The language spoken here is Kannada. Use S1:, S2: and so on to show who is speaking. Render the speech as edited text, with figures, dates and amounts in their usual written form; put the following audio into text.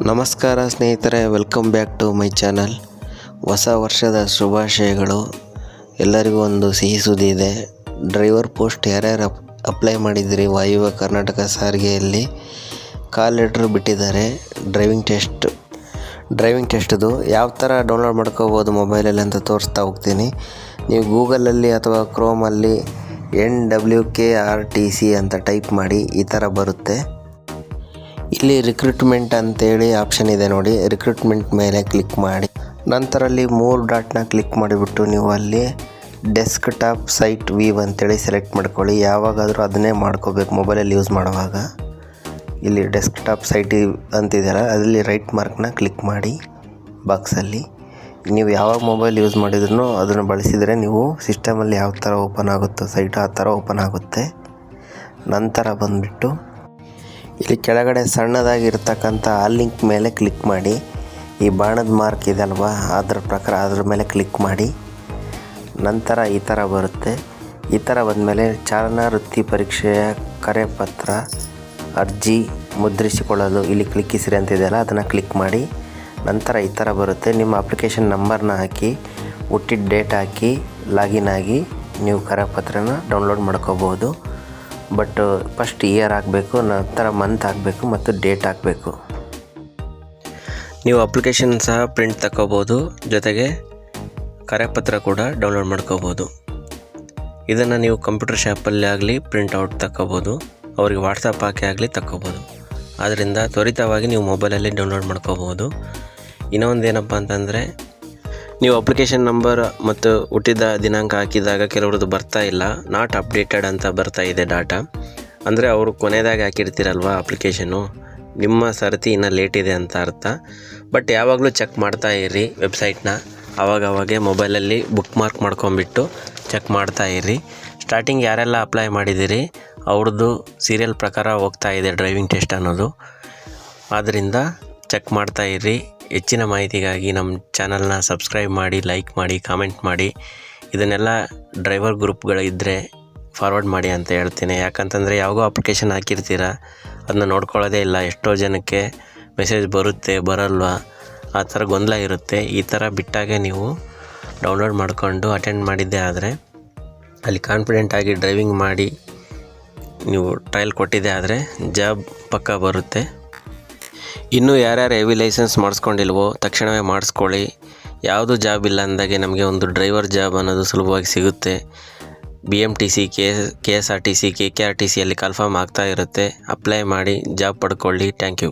S1: ನಮಸ್ಕಾರ ಸ್ನೇಹಿತರೆ, welcome back to my channel. ಹೊಸ ವರ್ಷದ ಶುಭಾಶಯಗಳು. ಎಲ್ಲರಿಗೂ ಒಂದು ಸಿಹಿ ಸುದ್ದಿ ಇದೆ. ಡ್ರೈವರ್ ಪೋಸ್ಟ್ ಯಾರ್ಯಾರು ಅಪ್ಲೈ ಮಾಡಿದಿರಿ ವಾಯುವ್ಯ ಕರ್ನಾಟಕ ಸಾರಿಗೆಯಲ್ಲಿ ಕಾಲ್ ಲೆಟ್ರ್ ಬಿಟ್ಟಿದ್ದಾರೆ. ಡ್ರೈವಿಂಗ್ ಟೆಸ್ಟ್ದು ಯಾವ ಥರ ಡೌನ್ಲೋಡ್ ಮಾಡ್ಕೋಬೋದು ಮೊಬೈಲಲ್ಲಿ ಅಂತ ತೋರಿಸ್ತಾ ಹೋಗ್ತೀನಿ. ನೀವು ಗೂಗಲಲ್ಲಿ ಅಥವಾ ಕ್ರೋಮಲ್ಲಿ NWKRTC ಅಂತ ಟೈಪ್ ಮಾಡಿ, ಈ ಥರ ಬರುತ್ತೆ. ಇಲ್ಲಿ ರಿಕ್ರೂಟ್ಮೆಂಟ್ ಅಂತೇಳಿ ಆಪ್ಷನ್ ಇದೆ ನೋಡಿ. ರಿಕ್ರೂಟ್ಮೆಂಟ್ ಮೇಲೆ ಕ್ಲಿಕ್ ಮಾಡಿ, ನಂತರ ಅಲ್ಲಿ 3 ಡಾಟ್ನ ಕ್ಲಿಕ್ ಮಾಡಿಬಿಟ್ಟು ನೀವು ಅಲ್ಲಿ ಡೆಸ್ಕ್ ಟಾಪ್ ಸೈಟ್ ವ್ಯೂ ಅಂತೇಳಿ ಸೆಲೆಕ್ಟ್ ಮಾಡ್ಕೊಳ್ಳಿ. ಯಾವಾಗಾದರೂ ಅದನ್ನೇ ಮಾಡ್ಕೋಬೇಕು ಮೊಬೈಲಲ್ಲಿ ಯೂಸ್ ಮಾಡುವಾಗ. ಇಲ್ಲಿ ಡೆಸ್ಕ್ ಟಾಪ್ ಸೈಟ್ ಅಂತಿದೆಯಲ್ಲ, ಅದರಲ್ಲಿ ರೈಟ್ ಮಾರ್ಕ್ನ ಕ್ಲಿಕ್ ಮಾಡಿ ಬಾಕ್ಸಲ್ಲಿ. ನೀವು ಯಾವಾಗ ಮೊಬೈಲ್ ಯೂಸ್ ಮಾಡಿದ್ರೂ ಅದನ್ನು ಬಳಸಿದರೆ ನೀವು ಸಿಸ್ಟಮಲ್ಲಿ ಯಾವ ಥರ ಓಪನ್ ಆಗುತ್ತೋ ಸೈಟ್ ಆ ಥರ ಓಪನ್ ಆಗುತ್ತೆ. ನಂತರ ಬಂದುಬಿಟ್ಟು ಇಲ್ಲಿ ಕೆಳಗಡೆ ಸಣ್ಣದಾಗಿರ್ತಕ್ಕಂಥ ಆ ಲಿಂಕ್ ಮೇಲೆ ಕ್ಲಿಕ್ ಮಾಡಿ. ಈ ಬಾಣದ ಮಾರ್ಕ್ ಇದೆ ಅಲ್ವಾ, ಅದ್ರ ಮೇಲೆ ಕ್ಲಿಕ್ ಮಾಡಿ. ನಂತರ ಈ ಥರ ಬರುತ್ತೆ. ಈ ಥರ ಬಂದಮೇಲೆ ಚಾಲನಾ ವೃತ್ತಿ ಪರೀಕ್ಷೆಯ ಕರೆಪತ್ರ ಅರ್ಜಿ ಮುದ್ರಿಸಿಕೊಳ್ಳಲು ಇಲ್ಲಿ ಕ್ಲಿಕ್ಕಿಸಿರಿ ಅಂತಿದೆಯಲ್ಲ, ಅದನ್ನು ಕ್ಲಿಕ್ ಮಾಡಿ. ನಂತರ ಈ ಥರ ಬರುತ್ತೆ. ನಿಮ್ಮ ಅಪ್ಲಿಕೇಶನ್ ನಂಬರ್ನ ಹಾಕಿ, ಹುಟ್ಟಿದ ಡೇಟ್ ಹಾಕಿ, ಲಾಗಿನ್ ಆಗಿ ನೀವು ಕರೆಪತ್ರನ ಡೌನ್ಲೋಡ್ ಮಾಡ್ಕೋಬೋದು. ಬಟ್ ಫಸ್ಟ್ ಇಯರ್ ಹಾಕಬೇಕು, ನಂತರ ಮಂತ್ ಹಾಕಬೇಕು ಮತ್ತು ಡೇಟ್ ಹಾಕಬೇಕು. ನೀವು ಅಪ್ಲಿಕೇಶನ್ ಸಹ ಪ್ರಿಂಟ್ ತಗೋಬೋದು, ಜೊತೆಗೆ ಕರೆಪತ್ರ ಕೂಡ ಡೌನ್ಲೋಡ್ ಮಾಡ್ಕೋಬೋದು. ಇದನ್ನು ನೀವು ಕಂಪ್ಯೂಟರ್ ಶಾಪಲ್ಲಿ ಆಗಲಿ ಪ್ರಿಂಟ್ಔಟ್ ತಗೋಬೋದು, ಅವ್ರಿಗೆ ವಾಟ್ಸಪ್ ಹಾಕಿ ಆಗಲಿ ತಗೋಬೋದು. ಆದ್ದರಿಂದ ತ್ವರಿತವಾಗಿ ನೀವು ಮೊಬೈಲಲ್ಲಿ ಡೌನ್ಲೋಡ್ ಮಾಡ್ಕೋಬೋದು. ಇನ್ನೊಂದು ಏನಪ್ಪ ಅಂತಂದರೆ, ನೀವು ಅಪ್ಲಿಕೇಶನ್ ನಂಬರ್ ಮತ್ತು ಹುಟ್ಟಿದ ದಿನಾಂಕ ಹಾಕಿದಾಗ ಕೆಲವ್ರದ್ದು ಬರ್ತಾ ಇಲ್ಲ, ನಾಟ್ ಅಪ್ಡೇಟೆಡ್ ಅಂತ ಬರ್ತಾ ಇದೆ ಡಾಟಾ. ಅಂದರೆ ಅವರು ಕೊನೆಯದಾಗಿ ಹಾಕಿರ್ತೀರಲ್ವ ಅಪ್ಲಿಕೇಶನ್ನು, ನಿಮ್ಮ ಸರತಿ ಇನ್ನೂ ಲೇಟ್ ಇದೆ ಅಂತ ಅರ್ಥ. ಬಟ್ ಯಾವಾಗಲೂ ಚೆಕ್ ಮಾಡ್ತಾ ಇರಿ ವೆಬ್ಸೈಟ್ನ. ಆವಾಗವಾಗೆ ಮೊಬೈಲಲ್ಲಿ ಬುಕ್ ಮಾರ್ಕ್ ಮಾಡ್ಕೊಂಬಿಟ್ಟು ಚೆಕ್ ಮಾಡ್ತಾ ಇರಿ. ಸ್ಟಾರ್ಟಿಂಗ್ ಯಾರೆಲ್ಲ ಅಪ್ಲೈ ಮಾಡಿದ್ದೀರಿ ಅವ್ರದ್ದು ಸೀರಿಯಲ್ ಪ್ರಕಾರ ಹೋಗ್ತಾ ಇದೆ ಡ್ರೈವಿಂಗ್ ಟೆಸ್ಟ್ ಅನ್ನೋದು. ಆದ್ದರಿಂದ ಚೆಕ್ ಮಾಡ್ತಾ ಇರಿ. ಹೆಚ್ಚಿನ ಮಾಹಿತಿಗಾಗಿ ನಮ್ಮ ಚಾನಲ್ನ ಸಬ್ಸ್ಕ್ರೈಬ್ ಮಾಡಿ, ಲೈಕ್ ಮಾಡಿ, ಕಾಮೆಂಟ್ ಮಾಡಿ. ಇದನ್ನೆಲ್ಲ ಡ್ರೈವರ್ ಗ್ರೂಪ್ಗಳಿದ್ದರೆ ಫಾರ್ವರ್ಡ್ ಮಾಡಿ ಅಂತ ಹೇಳ್ತೀನಿ. ಯಾಕಂತಂದರೆ ಯಾವಾಗೋ ಅಪ್ಲಿಕೇಶನ್ ಹಾಕಿರ್ತೀರ, ಅದನ್ನ ನೋಡ್ಕೊಳ್ಳೋದೇ ಇಲ್ಲ. ಎಷ್ಟೋ ಜನಕ್ಕೆ ಮೆಸೇಜ್ ಬರುತ್ತೆ, ಬರಲ್ವಾ, ಆ ಥರ ಗೊಂದಲ ಇರುತ್ತೆ. ಈ ಥರ ಬಿಟ್ಟಾಗೆ ನೀವು ಡೌನ್ಲೋಡ್ ಮಾಡಿಕೊಂಡು ಅಟೆಂಡ್ ಮಾಡಿದ್ದೇ ಆದರೆ ಅಲ್ಲಿ ಕಾನ್ಫಿಡೆಂಟಾಗಿ ಡ್ರೈವಿಂಗ್ ಮಾಡಿ ನೀವು ಟ್ರಯಲ್ ಕೊಟ್ಟಿದ್ದೇ ಆದರೆ ಜಾಬ್ ಪಕ್ಕ ಬರುತ್ತೆ. ಇನ್ನೂ ಯಾರ್ಯಾರು ಹೆವಿ ಲೈಸೆನ್ಸ್ ಮಾಡಿಸ್ಕೊಂಡಿಲ್ವೋ ತಕ್ಷಣವೇ ಮಾಡಿಸ್ಕೊಳ್ಳಿ. ಯಾವುದು ಜಾಬ್ ಇಲ್ಲ ಅಂದಾಗೆ ನಮಗೆ ಒಂದು ಡ್ರೈವರ್ ಜಾಬ್ ಅನ್ನೋದು ಸುಲಭವಾಗಿ ಸಿಗುತ್ತೆ. BMTC, KSRTC, KKRTCಯಲ್ಲಿ ಕನ್ಫರ್ಮ್ ಆಗ್ತಾ ಇರುತ್ತೆ. ಅಪ್ಲೈ ಮಾಡಿ ಜಾಬ್ ಪಡ್ಕೊಳ್ಳಿ. Thank you.